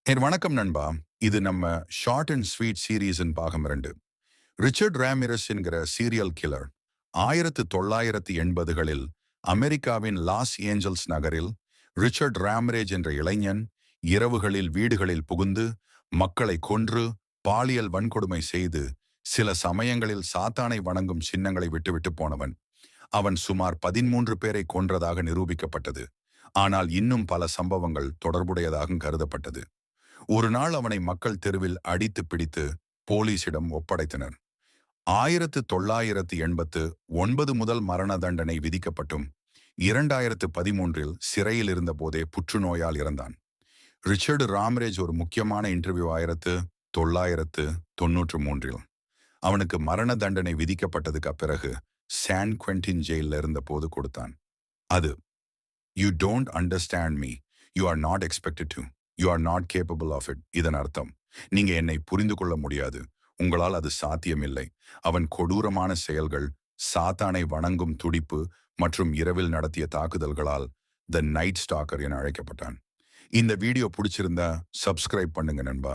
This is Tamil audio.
வணக்கம் நண்பா. இது நம்ம ஷார்ட் அண்ட் ஸ்வீட் சீரீஸின் பாகம் 2. ரிச்சர்ட் ராமிரஸ் என்கிற சீரியல் கில்லர் 1980களில் அமெரிக்காவின் லாஸ் ஏஞ்சல்ஸ் நகரில் ரிச்சர்ட் ராமரேஜ் என்ற இளைஞன் இரவுகளில் வீடுகளில் புகுந்து மக்களை கொன்று பாலியல் வன்கொடுமை செய்து சில சமயங்களில் சாத்தானை வணங்கும் சின்னங்களை விட்டுவிட்டு போனவன். அவன் சுமார் 13 பேரை கொன்றதாக நிரூபிக்கப்பட்டது. ஆனால் இன்னும் பல சம்பவங்கள் தொடர்புடையதாக கருதப்பட்டது. ஒரு நாள் அவனை மக்கள் தெருவில் அடித்து பிடித்து போலீசிடம் ஒப்படைத்தனர். 1989 முதல் மரண தண்டனை விதிக்கப்பட்டும் 2013இல் சிறையில் இருந்த போதே புற்றுநோயால் இறந்தான். ரிச்சர்டு ராமரேஜ் ஒரு முக்கியமான இன்டர்வியூ 1993இல் அவனுக்கு மரண தண்டனை விதிக்கப்பட்டதுக்கு பிறகு சான் குவென்டின் ஜெயிலில் இருந்த போது கொடுத்தான். அது you don't understand me, you are not expected to, you are not capable of it. இதன் அர்த்தம், நீங்க என்னை புரிந்து கொள்ள முடியாது, உங்களால் அது சாத்தியமில்லை. அவன் கொடூரமான செயல்கள், சாத்தானை வணங்கும் துடிப்பு மற்றும் இரவில் நடத்திய தாக்குதல்களால் த நைட் ஸ்டாக்கர் என அழைக்கப்பட்டான். இந்த வீடியோ பிடிச்சிருந்தா சப்ஸ்கிரைப் பண்ணுங்க நண்பா.